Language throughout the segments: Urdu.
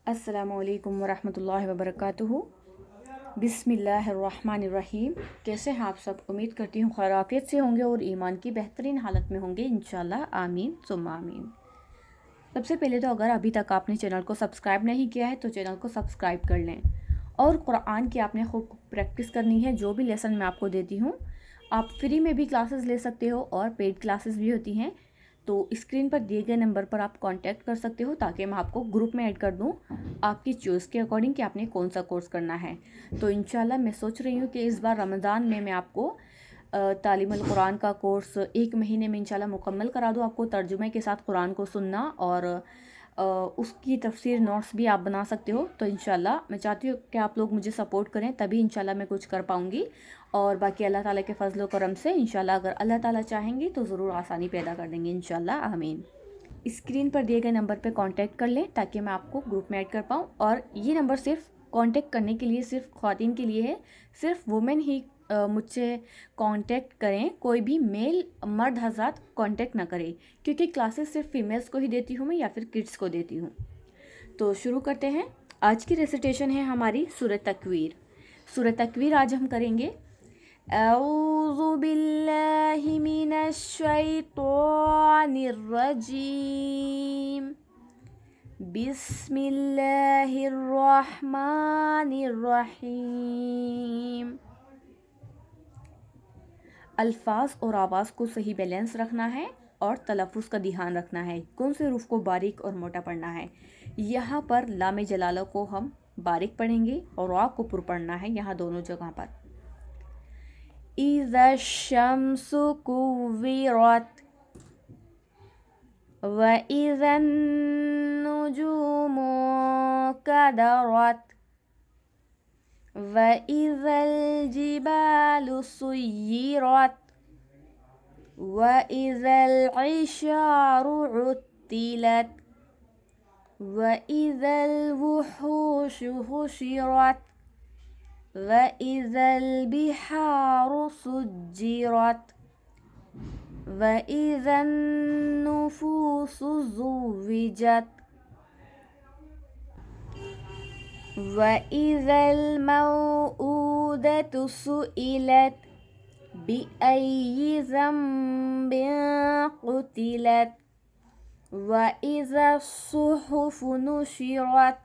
السلام علیکم ورحمۃ اللہ وبرکاتہ۔ بسم اللہ الرحمن الرحیم۔ کیسے ہیں آپ سب؟ امید کرتی ہوں خیر عافیت سے ہوں گے اور ایمان کی بہترین حالت میں ہوں گے انشاءاللہ، آمین ثم آمین۔ سب سے پہلے تو اگر ابھی تک آپ نے چینل کو سبسکرائب نہیں کیا ہے تو چینل کو سبسکرائب کر لیں، اور قرآن کی آپ نے خود پریکٹس کرنی ہے۔ جو بھی لیسن میں آپ کو دیتی ہوں، آپ فری میں بھی کلاسز لے سکتے ہو اور پیڈ کلاسز بھی ہوتی ہیں، تو اسکرین پر دیے گئے نمبر پر آپ کانٹیکٹ کر سکتے ہو تاکہ میں آپ کو گروپ میں ایڈ کر دوں آپ کی چوائس کے اکارڈنگ کہ آپ نے کون سا کورس کرنا ہے۔ تو انشاءاللہ میں سوچ رہی ہوں کہ اس بار رمضان میں آپ کو تعلیم القرآن کا کورس 1 مہینے میں انشاءاللہ مکمل کرا دوں، آپ کو ترجمے کے ساتھ قرآن کو سننا اور اس کی تفسیر نوٹس بھی آپ بنا سکتے ہو۔ تو انشاءاللہ میں چاہتی ہوں کہ آپ لوگ مجھے سپورٹ کریں، تبھی انشاءاللہ میں کچھ کر پاؤں گی، اور باقی اللہ تعالیٰ کے فضل و کرم سے انشاءاللہ اگر اللہ تعالیٰ چاہیں گی تو ضرور آسانی پیدا کر دیں گے انشاءاللہ، آمین۔ اسکرین پر دیے گئے نمبر پہ کانٹیکٹ کر لیں تاکہ میں آپ کو گروپ میں ایڈ کر پاؤں، اور یہ نمبر صرف کانٹیکٹ کرنے کے لیے صرف خواتین کے لیے ہے، صرف وومن ہی مجھ سے کانٹیکٹ کریں، کوئی بھی میل مرد حضرات کانٹیکٹ نہ کریں، کیونکہ کلاسز صرف فیمیلز کو ہی دیتی ہوں میں یا پھر کڈس کو دیتی ہوں۔ تو شروع کرتے ہیں۔ آج کی ریسیٹیشن ہے ہماری سورہ تکویر۔ سورہ تکویر آج ہم کریں گے۔ اعوذ باللہ من الشیطان الرجیم، بسم اللہ الرحمن الرحیم۔ الفاظ اور آواز کو صحیح بیلنس رکھنا ہے اور تلفظ کا دھیان رکھنا ہے، کون سے حروف کو باریک اور موٹا پڑھنا ہے۔ یہاں پر لام جلالہ کو ہم باریک پڑھیں گے اور را کو پر پڑھنا ہے، یہاں دونوں جگہ پر۔ اِذَا الشَّمْسُ كُوِّرَتْ وَإِذَا النُّجُومُ كَدَرَتْ وَإِذَا الْجِبَالُ سُيِّرَتْ وَإِذَا الْعِشَارُ عُطِّلَتْ وَإِذَا الْوُحُوشُ حُشِرَتْ وَإِذَا الْبِحَارُ سُجِّرَتْ وَإِذَا النُّفُوسُ زُوِّجَتْ وَإِذَا الْمَوْءُودَةُ سُئِلَتْ بِأَيِّ ذَنبٍ قُتِلَتْ وَإِذَا الصُّحُفُ نُشِرَتْ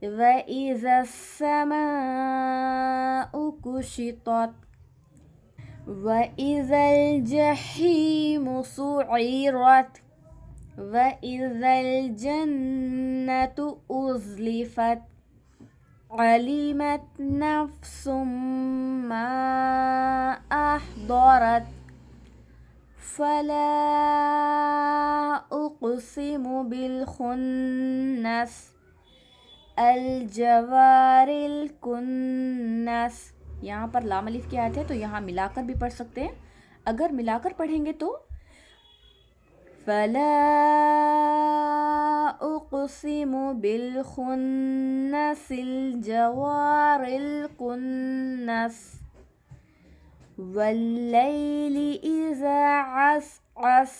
وَإِذَا السَّمَاءُ كُشِطَتْ وَإِذَا الْجَحِيمُ سُعِّرَتْ وَإِذَا الْجَنَّةُ أُزْلِفَتْ عَلِمَتْ نَفْسٌ مَّا أَحْضَرَتْ فَلَا أُقْسِمُ بِالْخُنَّسِ الْجَوَارِ الْكُنَّسِ۔ یہاں پر لام الف کی آیت ہے تو یہاں ملا کر بھی پڑھ سکتے ہیں، اگر ملا کر پڑھیں گے تو فَلَا أُقْسِمُ بِالْخُنَّسِ الْجَوَارِ الْكُنَّسِ وَاللَّيْلِ إِذَا عَسْعَسَ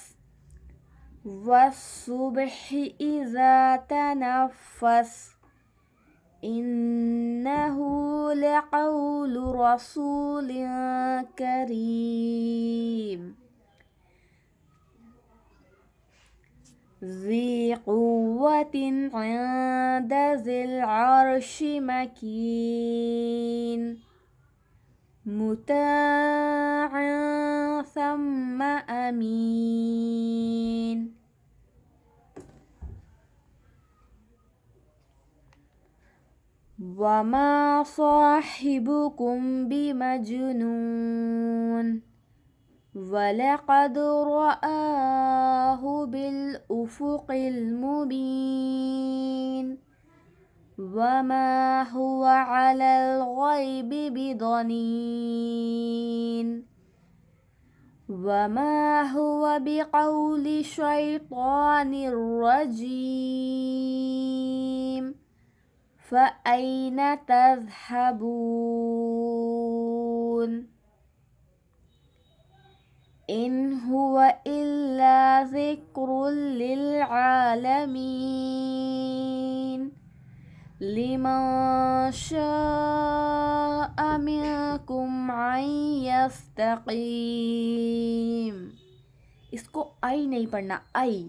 وَالصُّبْحِ إِذَا تَنَفَّسَ إِنَّهُ لَقَوْلُ رَسُولٍ كَرِيمٍ ذِي قُوَّةٍ عِندَ ذِي الْعَرْشِ مَكِينٍ مُّطَاعٍ ثَمَّ أَمِينٍ۔ وَمَا صَاحِبُكُم بِمَجْنُونٍ وَلَقَدْ رَآهُ بِالْأُفُقِ الْمُبِينِ وَمَا هُوَ عَلَى الْغَيْبِ بِضَنِينٍ وَمَا هُوَ بِقَوْلِ شَيْطَانٍ رَّجِيمٍ فَأَيْنَ تَذْهَبُونَ إِنْ هُوَ إِلَّا ذِكْرٌ لِّلْعَالَمِينَ لمن شاء منکم ان یستقیم. اس کو آئی نہیں پڑھنا، آئی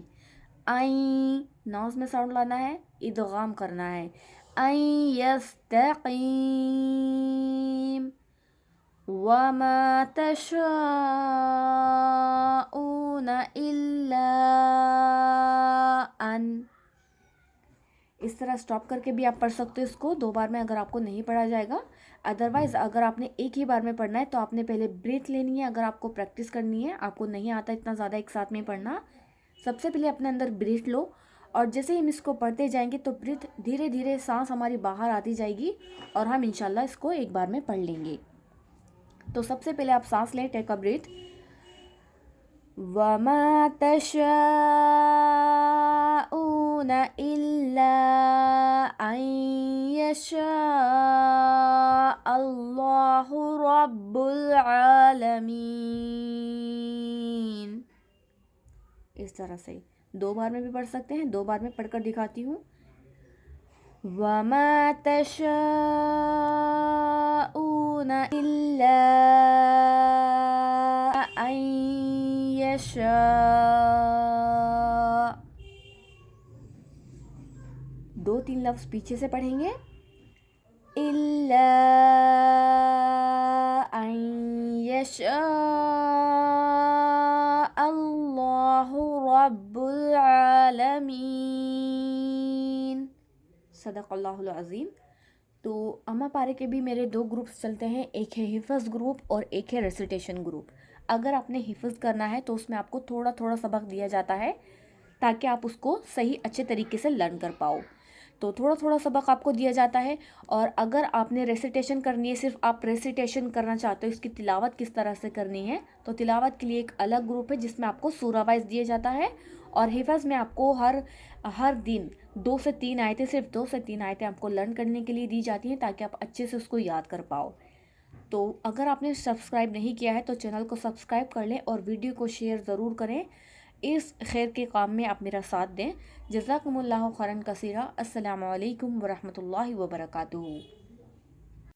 آئی ناز میں ساؤنڈ لانا ہے، ادغام کرنا ہے. ان یستقیم. وما تشاءون الا ان. اس طرح سٹاپ کر کے بھی آپ پڑھ سکتے ہو اس کو 2 بار میں اگر آپ کو نہیں پڑھا جائے گا. ادروائز اگر آپ نے ایک ہی بار میں پڑھنا ہے تو آپ نے پہلے بریتھ لینی ہے. اگر آپ کو پریکٹس کرنی ہے، آپ کو نہیں آتا اتنا زیادہ ایک ساتھ میں پڑھنا، سب سے پہلے اپنے اندر بریتھ لو، اور جیسے ہی ہم اس کو پڑھتے جائیں گے تو بریتھ دھیرے دھیرے سانس ہماری باہر آتی جائے گی اور ہم انشاءاللہ اس کو ایک بار میں پڑھ لیں گے. تو سب سے پہلے آپ سانس لیں، ٹیک اے بریتھ. وَمَا تَشَاءُونَ إِلَّا أَن يَشَاءَ اللَّهُ رَبُّ الْعَالَمِينَ. اس طرح سے 2 بار میں بھی پڑھ سکتے ہیں. 2 بار میں پڑھ کر دکھاتی ہوں. وَمَا تَشَاءُونَ إِلَّا أَن يَشَاءَ. 2-3 لفظ پیچھے سے پڑھیں گے. إِلَّا أَن يَشَاءَ اللَّهُ رَبُّ الْعَالَمِينَ. صدق اللہ العظیم. تو اما پارے کے بھی میرے 2 گروپس چلتے ہیں، ایک ہے حفظ گروپ اور ایک ہے ریسیٹیشن گروپ. اگر آپ نے حفظ کرنا ہے تو اس میں آپ کو تھوڑا تھوڑا سبق دیا جاتا ہے تاکہ آپ اس کو صحیح اچھے طریقے سے لرن کر پاؤ. تو تھوڑا تھوڑا سبق آپ کو دیا جاتا ہے. اور اگر آپ نے ریسیٹیشن کرنی ہے، صرف آپ ریسیٹیشن کرنا چاہتے ہو، اس کی تلاوت کس طرح سے کرنی ہے، تو تلاوت کے لیے ایک الگ گروپ ہے جس میں آپ کو سورہ وائز دیا جاتا ہے. اور حفظ میں آپ کو ہر دن 2 سے 3 آیتیں، صرف 2 سے 3 آیتیں آپ کو لرن کرنے کے لیے دی جاتی ہیں تاکہ آپ اچھے سے اس کو یاد کر پاؤ. تو اگر آپ نے سبسکرائب نہیں کیا ہے تو چینل کو سبسکرائب کر لیں اور ویڈیو کو شیئر ضرور کریں. اس خیر کے کام میں آپ میرا ساتھ دیں. جزاکم اللہ خیرا کثیرا. السلام علیکم ورحمۃ اللہ وبرکاتہ.